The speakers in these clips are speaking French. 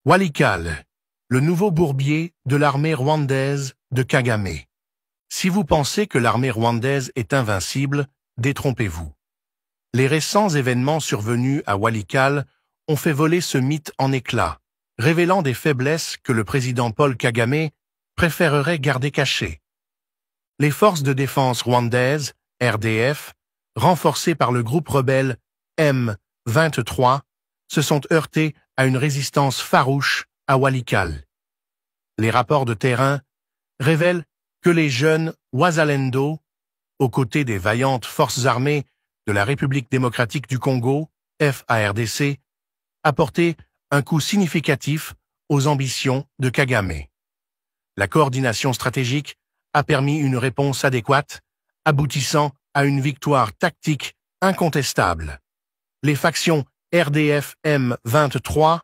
Walikale, le nouveau bourbier de l'armée rwandaise de Kagame. Si vous pensez que l'armée rwandaise est invincible, détrompez-vous. Les récents événements survenus à Walikale ont fait voler ce mythe en éclats, révélant des faiblesses que le président Paul Kagame préférerait garder cachées. Les forces de défense rwandaises, RDF, renforcées par le groupe rebelle M23, se sont heurtées à une résistance farouche à Walikale. Les rapports de terrain révèlent que les jeunes Wazalendo, aux côtés des vaillantes forces armées de la République démocratique du Congo, FARDC, apportaient un coup significatif aux ambitions de Kagame. La coordination stratégique a permis une réponse adéquate, aboutissant à une victoire tactique incontestable. Les factions RDF M23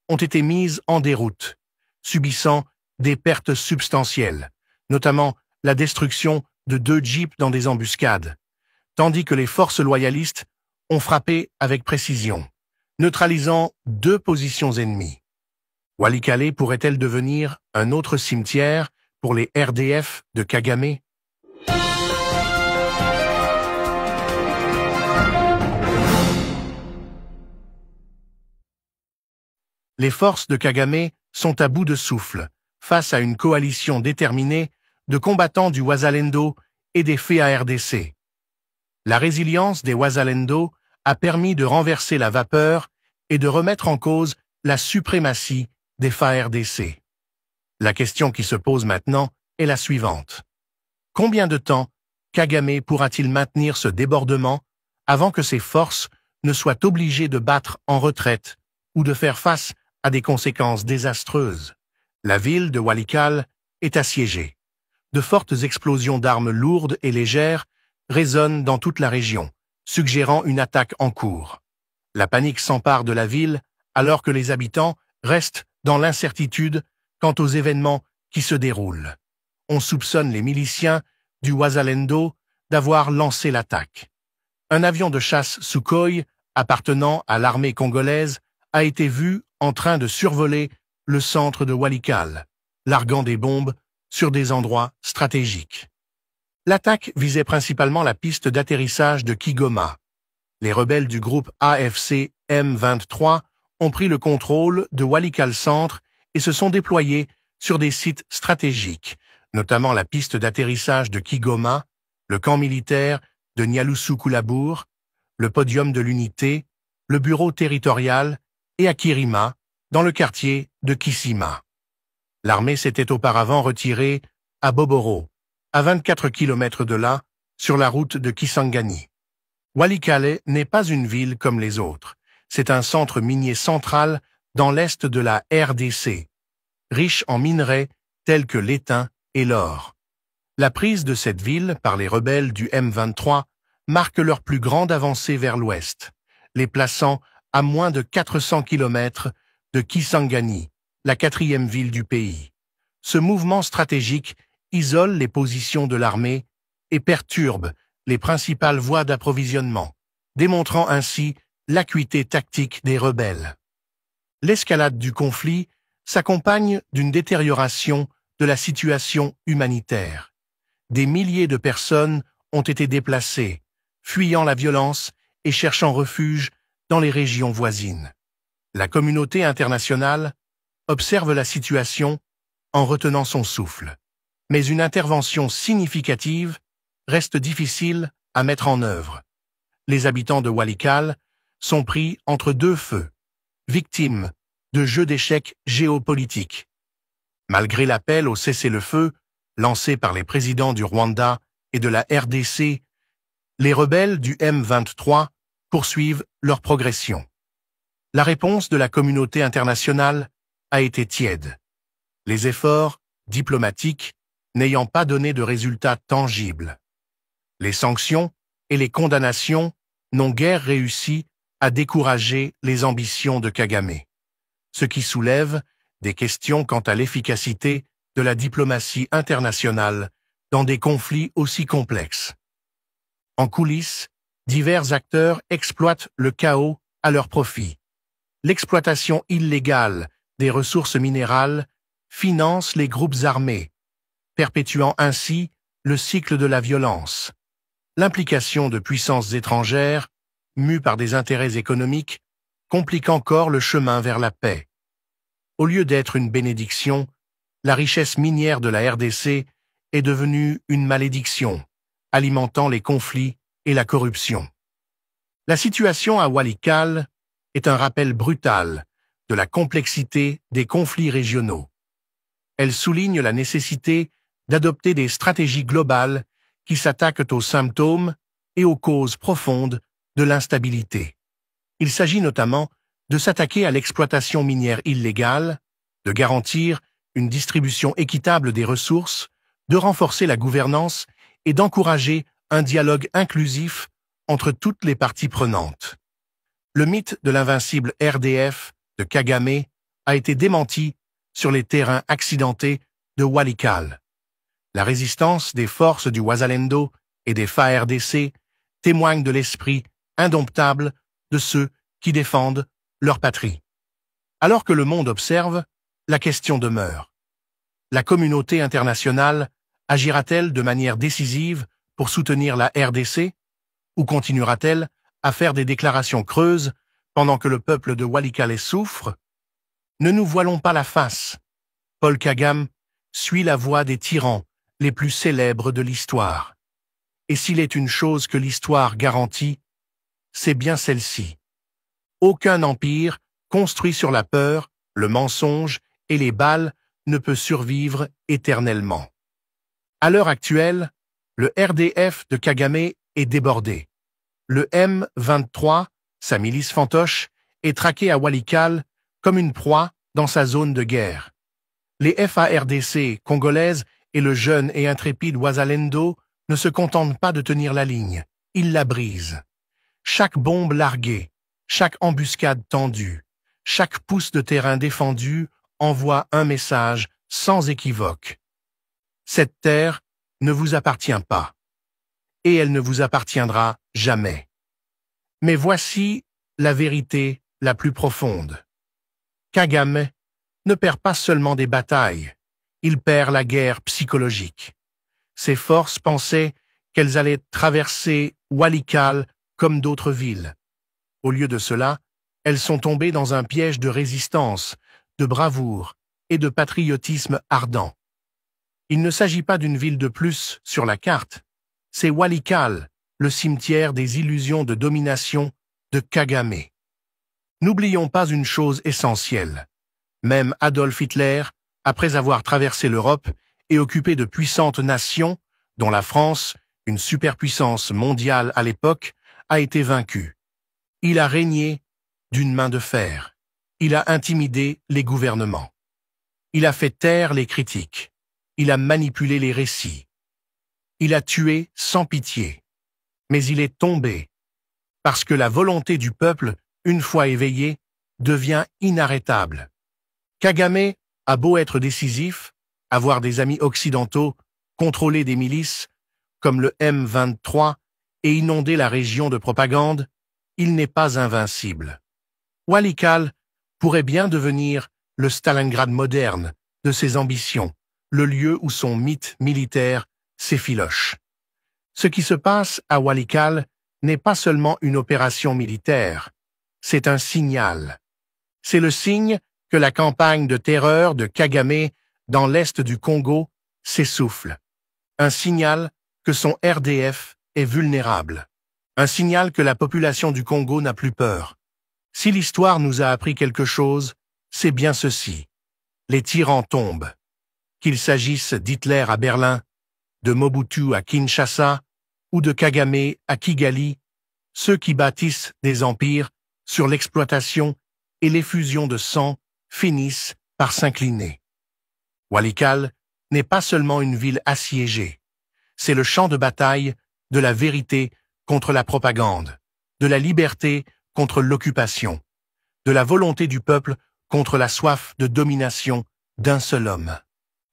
ont été mises en déroute, subissant des pertes substantielles, notamment la destruction de 2 jeeps dans des embuscades, tandis que les forces loyalistes ont frappé avec précision, neutralisant 2 positions ennemies. Walikale pourrait-elle devenir un autre cimetière pour les RDF de Kagame? Les forces de Kagame sont à bout de souffle face à une coalition déterminée de combattants du Wazalendo et des FARDC. La résilience des Wazalendo a permis de renverser la vapeur et de remettre en cause la suprématie des FARDC. La question qui se pose maintenant est la suivante. Combien de temps Kagame pourra-t-il maintenir ce débordement avant que ses forces ne soient obligées de battre en retraite ou de faire face à des conséquences désastreuses? La ville de Walikale est assiégée. De fortes explosions d'armes lourdes et légères résonnent dans toute la région, suggérant une attaque en cours. La panique s'empare de la ville alors que les habitants restent dans l'incertitude quant aux événements qui se déroulent. On soupçonne les miliciens du Wazalendo d'avoir lancé l'attaque. Un avion de chasse Sukhoi appartenant à l'armée congolaise a été vu en train de survoler le centre de Walikale, larguant des bombes sur des endroits stratégiques. L'attaque visait principalement la piste d'atterrissage de Kigoma. Les rebelles du groupe AFC M23 ont pris le contrôle de Walikale Centre et se sont déployés sur des sites stratégiques, notamment la piste d'atterrissage de Kigoma, le camp militaire de Nyalusukulabour, le podium de l'unité, le bureau territorial et à Kirima, dans le quartier de Kisima. L'armée s'était auparavant retirée à Boboro, à 24 km de là, sur la route de Kisangani. Walikale n'est pas une ville comme les autres. C'est un centre minier central dans l'est de la RDC, riche en minerais tels que l'étain et l'or. La prise de cette ville par les rebelles du M23 marque leur plus grande avancée vers l'ouest, les plaçant à moins de 400 km de Kisangani, la 4e ville du pays. Ce mouvement stratégique isole les positions de l'armée et perturbe les principales voies d'approvisionnement, démontrant ainsi l'acuité tactique des rebelles. L'escalade du conflit s'accompagne d'une détérioration de la situation humanitaire. Des milliers de personnes ont été déplacées, fuyant la violence et cherchant refuge dans les régions voisines. La communauté internationale observe la situation en retenant son souffle. Mais une intervention significative reste difficile à mettre en œuvre. Les habitants de Walikale sont pris entre 2 feux, victimes de jeux d'échecs géopolitiques. Malgré l'appel au cessez-le-feu lancé par les présidents du Rwanda et de la RDC, les rebelles du M23 poursuivent leur progression. La réponse de la communauté internationale a été tiède. Les efforts diplomatiques n'ayant pas donné de résultats tangibles. Les sanctions et les condamnations n'ont guère réussi à décourager les ambitions de Kagame, ce qui soulève des questions quant à l'efficacité de la diplomatie internationale dans des conflits aussi complexes. En coulisses, divers acteurs exploitent le chaos à leur profit. L'exploitation illégale des ressources minérales, finance les groupes armés, perpétuant ainsi le cycle de la violence. L'implication de puissances étrangères, mues par des intérêts économiques, complique encore le chemin vers la paix. Au lieu d'être une bénédiction, la richesse minière de la RDC est devenue une malédiction, alimentant les conflits et la corruption. La situation à Walikale est un rappel brutal de la complexité des conflits régionaux. Elle souligne la nécessité d'adopter des stratégies globales qui s'attaquent aux symptômes et aux causes profondes de l'instabilité. Il s'agit notamment de s'attaquer à l'exploitation minière illégale, de garantir une distribution équitable des ressources, de renforcer la gouvernance et d'encourager un dialogue inclusif entre toutes les parties prenantes. Le mythe de l'invincible RDF de Kagame a été démenti sur les terrains accidentés de Walikale. La résistance des forces du Wazalendo et des FARDC témoigne de l'esprit indomptable de ceux qui défendent leur patrie. Alors que le monde observe, la question demeure. La communauté internationale agira-t-elle de manière décisive pour soutenir la RDC ou continuera-t-elle à faire des déclarations creuses pendant que le peuple de Walikale souffre? Ne nous voilons pas la face. Paul Kagame suit la voie des tyrans les plus célèbres de l'histoire. Et s'il est une chose que l'histoire garantit, c'est bien celle-ci. Aucun empire construit sur la peur, le mensonge et les balles ne peut survivre éternellement. À l'heure actuelle, le RDF de Kagame est débordé. Le M23, sa milice fantoche, est traqué à Walikale comme une proie dans sa zone de guerre. Les FARDC congolaises et le jeune et intrépide Wazalendo ne se contentent pas de tenir la ligne, ils la brisent. Chaque bombe larguée, chaque embuscade tendue, chaque pouce de terrain défendu envoie un message sans équivoque. Cette terre ne vous appartient pas, et elle ne vous appartiendra jamais. Mais voici la vérité la plus profonde. Kagame ne perd pas seulement des batailles, il perd la guerre psychologique. Ses forces pensaient qu'elles allaient traverser Walikale comme d'autres villes. Au lieu de cela, elles sont tombées dans un piège de résistance, de bravoure et de patriotisme ardent. Il ne s'agit pas d'une ville de plus sur la carte, c'est Walikale, le cimetière des illusions de domination de Kagame. N'oublions pas une chose essentielle. Même Adolf Hitler, après avoir traversé l'Europe et occupé de puissantes nations, dont la France, une superpuissance mondiale à l'époque, a été vaincu. Il a régné d'une main de fer. Il a intimidé les gouvernements. Il a fait taire les critiques. Il a manipulé les récits. Il a tué sans pitié. Mais il est tombé, parce que la volonté du peuple, une fois éveillée, devient inarrêtable. Kagame a beau être décisif, avoir des amis occidentaux, contrôler des milices, comme le M23, et inonder la région de propagande, il n'est pas invincible. Walikale pourrait bien devenir le Stalingrad moderne de ses ambitions, le lieu où son mythe militaire s'effiloche. Ce qui se passe à Walikale n'est pas seulement une opération militaire, c'est un signal. C'est le signe que la campagne de terreur de Kagame dans l'est du Congo s'essouffle. Un signal que son RDF est vulnérable. Un signal que la population du Congo n'a plus peur. Si l'histoire nous a appris quelque chose, c'est bien ceci. Les tyrans tombent. Qu'il s'agisse d'Hitler à Berlin, de Mobutu à Kinshasa ou de Kagame à Kigali, ceux qui bâtissent des empires sur l'exploitation et l'effusion de sang finissent par s'incliner. Walikale n'est pas seulement une ville assiégée, c'est le champ de bataille de la vérité contre la propagande, de la liberté contre l'occupation, de la volonté du peuple contre la soif de domination d'un seul homme.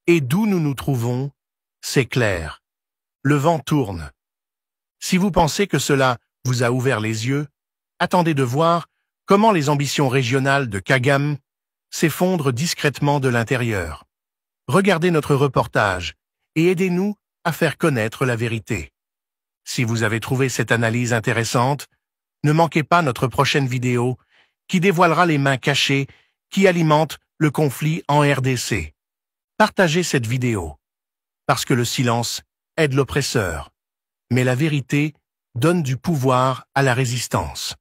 Et d'où nous nous trouvons, c'est clair. Le vent tourne. Si vous pensez que cela vous a ouvert les yeux, attendez de voir comment les ambitions régionales de Kagame s'effondre discrètement de l'intérieur. Regardez notre reportage et aidez-nous à faire connaître la vérité. Si vous avez trouvé cette analyse intéressante, ne manquez pas notre prochaine vidéo qui dévoilera les mains cachées qui alimentent le conflit en RDC. Partagez cette vidéo, parce que le silence aide l'oppresseur, mais la vérité donne du pouvoir à la résistance.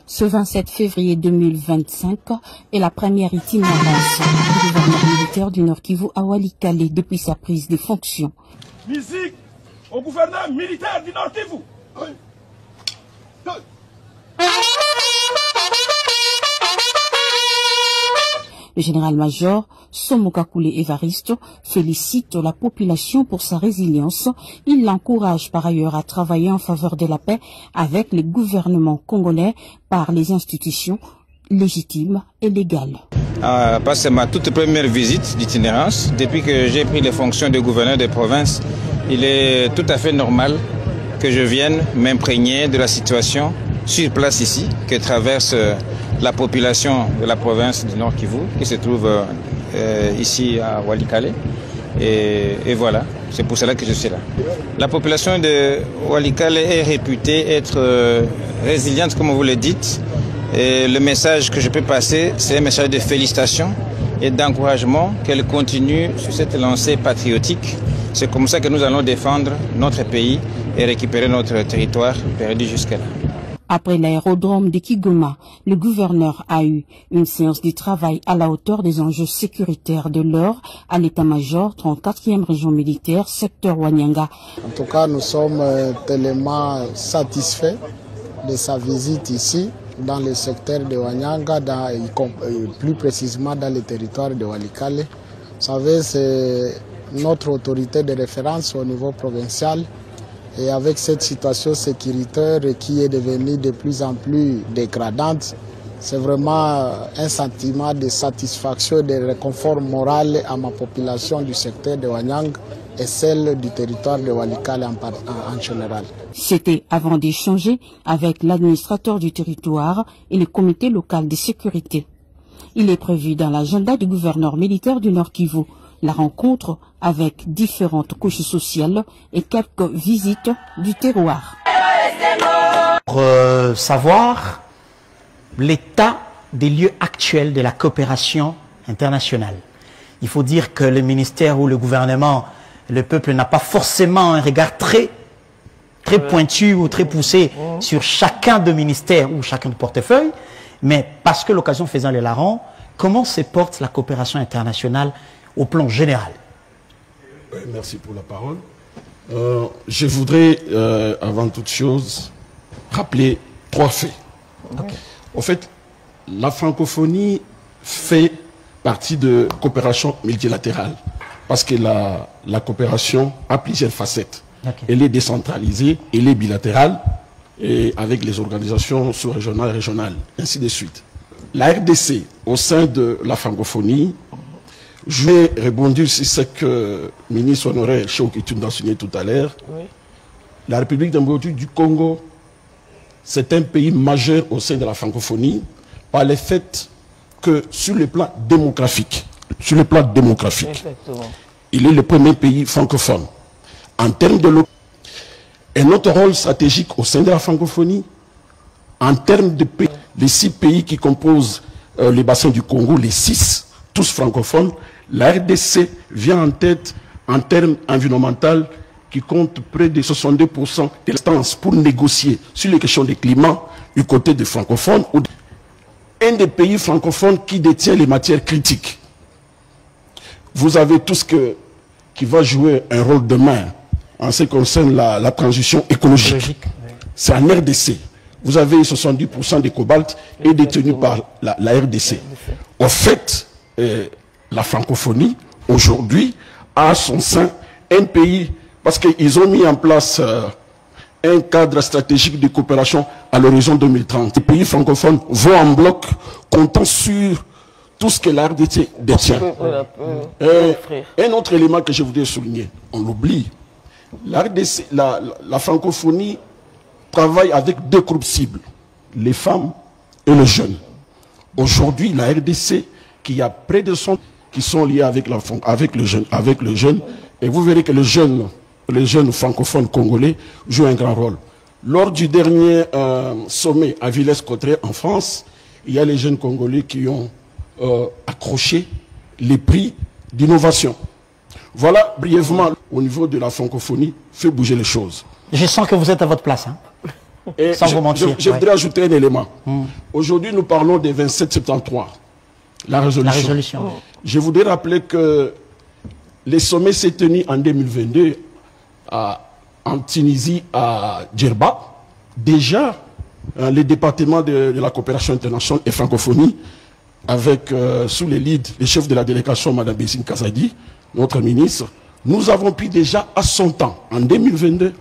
Ce 27 février 2025 est la première itinérance du gouverneur militaire du Nord Kivu à Walikale depuis sa prise de fonction. Musique au gouverneur militaire du Nord Kivu. Le général-major Somokakule Évariste félicite la population pour sa résilience. Il l'encourage par ailleurs à travailler en faveur de la paix avec les gouvernements congolais par les institutions légitimes et légales. C'est ma toute première visite d'itinérance. Depuis que j'ai pris les fonctions de gouverneur de province, il est tout à fait normal que je vienne m'imprégner de la situation sur place ici, que traverse la population de la province du Nord Kivu, qui se trouve ici à Walikale. Et voilà, c'est pour cela que je suis là. La population de Walikale est réputée être résiliente, comme vous le dites. Et le message que je peux passer, c'est un message de félicitations et d'encouragement qu'elle continue sur cette lancée patriotique. C'est comme ça que nous allons défendre notre pays et récupérer notre territoire perdu jusqu'à là. Après l'aérodrome de Kigoma, le gouverneur a eu une séance de travail à la hauteur des enjeux sécuritaires de l'heure à l'état-major 34e région militaire, secteur Wanyanga. En tout cas, nous sommes tellement satisfaits de sa visite ici, dans le secteur de Wanyanga, plus précisément dans le territoire de Walikale. Vous savez, c'est notre autorité de référence au niveau provincial. Et avec cette situation sécuritaire qui est devenue de plus en plus dégradante, c'est vraiment un sentiment de satisfaction et de réconfort moral à ma population du secteur de Wanyang et celle du territoire de Walikale en général. C'était avant d'échanger avec l'administrateur du territoire et le comité local de sécurité. Il est prévu dans l'agenda du gouverneur militaire du Nord Kivu la rencontre avec différentes couches sociales et quelques visites du terroir. Pour savoir l'état des lieux actuels de la coopération internationale. Il faut dire que le ministère ou le gouvernement, le peuple n'a pas forcément un regard très pointu ou très poussé sur chacun de ministères ou chacun de portefeuilles, mais parce que l'occasion faisant les larrons, comment se porte la coopération internationale au plan général? Merci pour la parole. Je voudrais, avant toute chose, rappeler 3 faits. Okay. En fait, la francophonie fait partie de coopération multilatérale parce que la coopération a plusieurs facettes. Okay. Elle est décentralisée, elle est bilatérale et avec les organisations sous-régionales et régionales, ainsi de suite. La RDC, au sein de la francophonie, je vais rebondir sur ce que le ministre honoraire Chokitun a enseigné tout à l'heure. Oui. La République démocratique du Congo, c'est un pays majeur au sein de la francophonie par le fait que sur le plan démographique, il est le premier pays francophone. En termes de et notre rôle stratégique au sein de la francophonie, en termes de pays, les 6 pays qui composent le bassin du Congo, les 6, tous francophones, la RDC vient en tête en termes environnementaux qui compte près de 62% de l'instance pour négocier sur les questions du climat du côté des francophones. Un des pays francophones qui détient les matières critiques. Vous avez tout ce qui va jouer un rôle demain en ce qui concerne la transition écologique. C'est en RDC. Vous avez 70% des cobalt est détenu par la RDC. En fait, la francophonie, aujourd'hui, a à son sein un pays, parce qu'ils ont mis en place un cadre stratégique de coopération à l'horizon 2030. Les pays francophones vont en bloc, comptant sur tout ce que la RDC détient. Un autre élément que je voudrais souligner, on l'oublie, la francophonie travaille avec 2 groupes cibles, les femmes et le jeune. Aujourd'hui, la RDC, qui a près de 100 qui sont liés avec le jeune, et vous verrez que les jeunes francophones congolais jouent un grand rôle. Lors du dernier sommet à Villers-Cotterêts en France, il y a les jeunes congolais qui ont accroché les prix d'innovation. Voilà brièvement au niveau de la francophonie, fait bouger les choses. Je sens que vous êtes à votre place, hein. Et sans vous mentir. Je voudrais ajouter un élément. Aujourd'hui, nous parlons des 2773, la résolution. Je voudrais rappeler que les sommets s'est tenu en 2022 en Tunisie, à Djerba. Déjà, les départements de la coopération internationale et francophonie, avec sous les leads, les chefs de la délégation, Mme Bessine Kazadi, notre ministre, nous avons pu déjà à son temps, en 2022,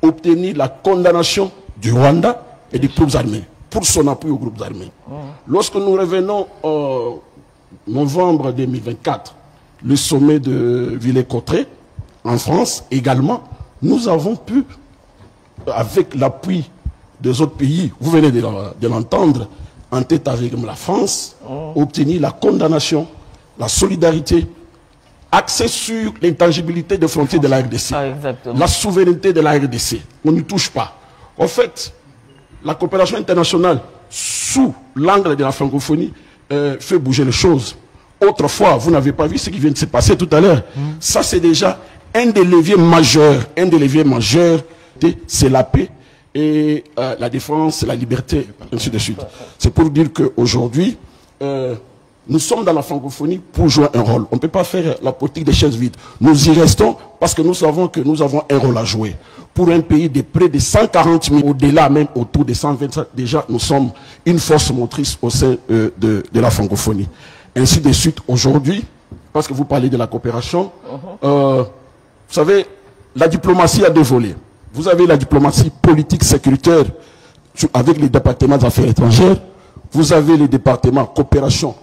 obtenir la condamnation du Rwanda et des groupes armés, pour son appui aux groupes armés. Lorsque nous revenons en novembre 2024, le sommet de Villers-Cotterêts, en France également, nous avons pu, avec l'appui des autres pays, vous venez de l'entendre, en tête avec la France, obtenir la condamnation, la solidarité, axée sur l'intangibilité des frontières de la RDC, la souveraineté de la RDC. On n'y touche pas. En fait, la coopération internationale, sous l'angle de la francophonie, fait bouger les choses. Autrefois, vous n'avez pas vu ce qui vient de se passer tout à l'heure. Ça, c'est déjà un des leviers majeurs. Un des leviers majeurs, c'est la paix et la défense, la liberté, ainsi de suite. C'est pour dire qu'aujourd'hui, nous sommes dans la francophonie pour jouer un rôle. On ne peut pas faire la politique des chaises vides. Nous y restons parce que nous savons que nous avons un rôle à jouer. Pour un pays de près de 140 000, au-delà même autour de 125, déjà nous sommes une force motrice au sein de la francophonie. Ainsi de suite, aujourd'hui, parce que vous parlez de la coopération, vous savez, la diplomatie a deux volets. Vous avez la diplomatie politique sécuritaire avec les départements des affaires étrangères. Vous avez les départements coopération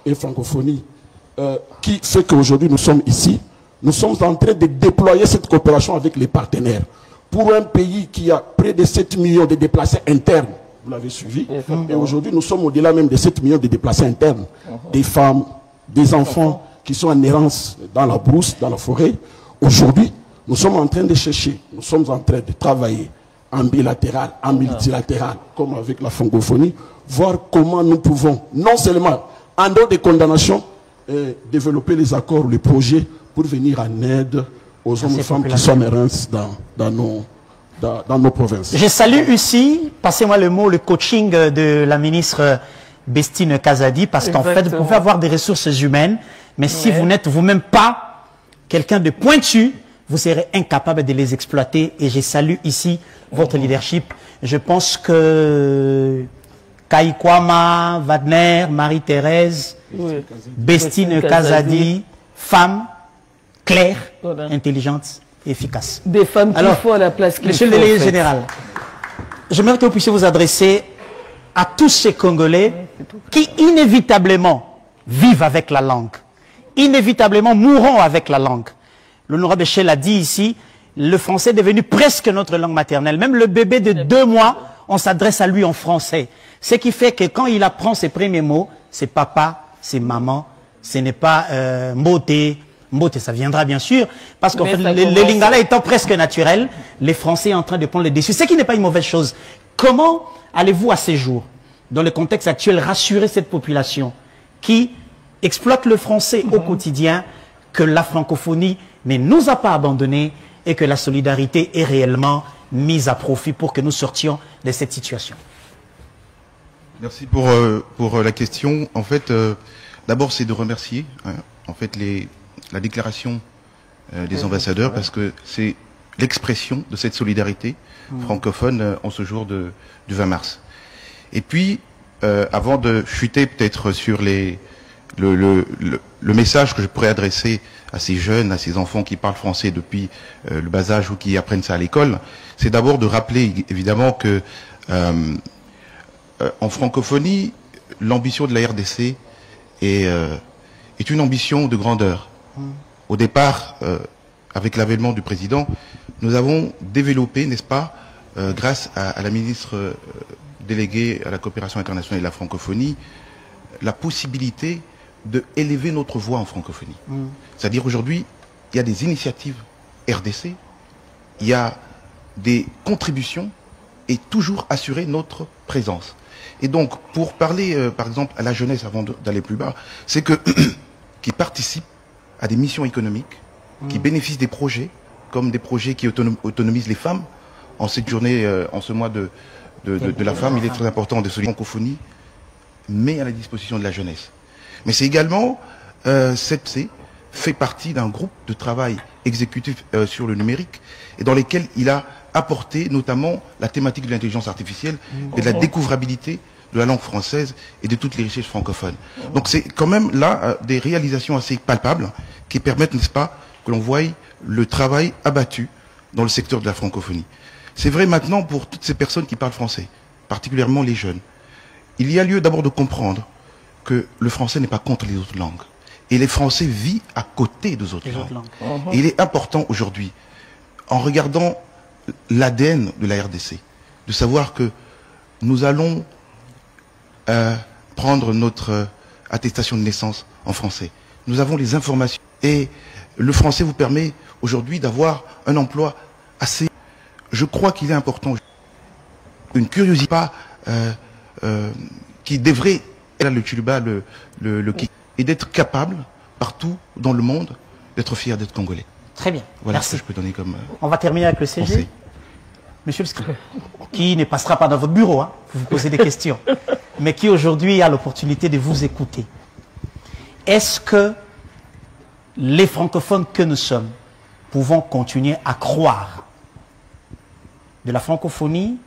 et francophonie qui fait qu'aujourd'hui nous sommes ici. Nous sommes en train de déployer cette coopération avec les partenaires. Pour un pays qui a près de 7 millions de déplacés internes, vous l'avez suivi, et aujourd'hui nous sommes au-delà même de 7 millions de déplacés internes, des femmes, des enfants qui sont en errance dans la brousse, dans la forêt. Aujourd'hui, nous sommes en train de chercher, nous sommes en train de travailler en bilatéral, en multilatéral, comme avec la francophonie, voir comment nous pouvons, non seulement en dehors des condamnations, développer les accords, les projets pour venir en aide aux hommes et femmes qui sont en errance dans nos provinces. Je salue ici, passez-moi le mot, le coaching de la ministre Bessine Kazadi, parce qu'en fait, vous pouvez avoir des ressources humaines, mais si vous n'êtes vous-même pas quelqu'un de pointu, vous serez incapable de les exploiter. Et je salue ici votre leadership. Je pense que Kaikwama, Wagner, Marie-Thérèse, Bessine Kazadi, femme claire, intelligente et efficace. Des femmes qu'il faut à la place qu'il faut. Monsieur le délégué général, j'aimerais que vous puissiez vous adresser à tous ces Congolais qui inévitablement vivent avec la langue, inévitablement mourront avec la langue. L'honorable Echel a dit ici, le français est devenu presque notre langue maternelle. Même le bébé de 2 mois, on s'adresse à lui en français. Ce qui fait que quand il apprend ses premiers mots, c'est papa, c'est maman, ce n'est pas mbote. Mbote, ça viendra bien sûr, parce qu'en fait, les lingala étant presque naturels, les Français sont en train de prendre le dessus, ce qui n'est pas une mauvaise chose. Comment allez-vous à ces jours, dans le contexte actuel, rassurer cette population qui exploite le français au quotidien, que la francophonie ne nous a pas abandonnés et que la solidarité est réellement mise à profit pour que nous sortions de cette situation? Merci pour la question. En fait, d'abord, c'est de remercier en fait la déclaration des ambassadeurs, parce que c'est l'expression de cette solidarité francophone en ce jour du 20 mars. Et puis, avant de chuter peut-être sur le message que je pourrais adresser à ces jeunes, à ces enfants qui parlent français depuis le bas âge ou qui apprennent ça à l'école, c'est d'abord de rappeler évidemment que en francophonie, l'ambition de la RDC est une ambition de grandeur. Au départ, avec l'avènement du président, nous avons développé, n'est-ce pas, grâce à la ministre délégué à la coopération internationale et la francophonie, la possibilité d'élever notre voix en francophonie. C'est-à-dire aujourd'hui, il y a des initiatives RDC, il y a des contributions et toujours assurer notre présence. Et donc, pour parler, par exemple, à la jeunesse, avant d'aller plus bas, c'est que qui participent à des missions économiques, qui bénéficient des projets, comme des projets qui autonomisent les femmes. En cette journée, en ce mois de la femme, il est très important de souligner la francophonie, mais à la disposition de la jeunesse. Mais c'est également, CEPC fait partie d'un groupe de travail exécutif sur le numérique, et dans lesquels il a apporté notamment la thématique de l'intelligence artificielle et de la découvrabilité de la langue française et de toutes les richesses francophones. Donc c'est quand même là des réalisations assez palpables qui permettent, n'est-ce pas, que l'on voie le travail abattu dans le secteur de la francophonie. C'est vrai maintenant pour toutes ces personnes qui parlent français, particulièrement les jeunes. Il y a lieu d'abord de comprendre que le français n'est pas contre les autres langues. Et les Français vivent à côté des autres langues. Et il est important aujourd'hui, en regardant l'ADN de la RDC, de savoir que nous allons prendre notre attestation de naissance en français. Nous avons les informations. Et le français vous permet aujourd'hui d'avoir un emploi assez... Je crois qu'il est important, une curiosité qui devrait, là le Tchuluba, et d'être capable, partout dans le monde, d'être fier d'être congolais. Très bien. Voilà merci. ce que je peux donner comme... On va terminer avec le CG. Pensée. Monsieur le secrétaire, qui ne passera pas dans votre bureau, hein, pour vous poser des questions, mais qui aujourd'hui a l'opportunité de vous écouter. Est-ce que les francophones que nous sommes pouvons continuer à croire de la francophonie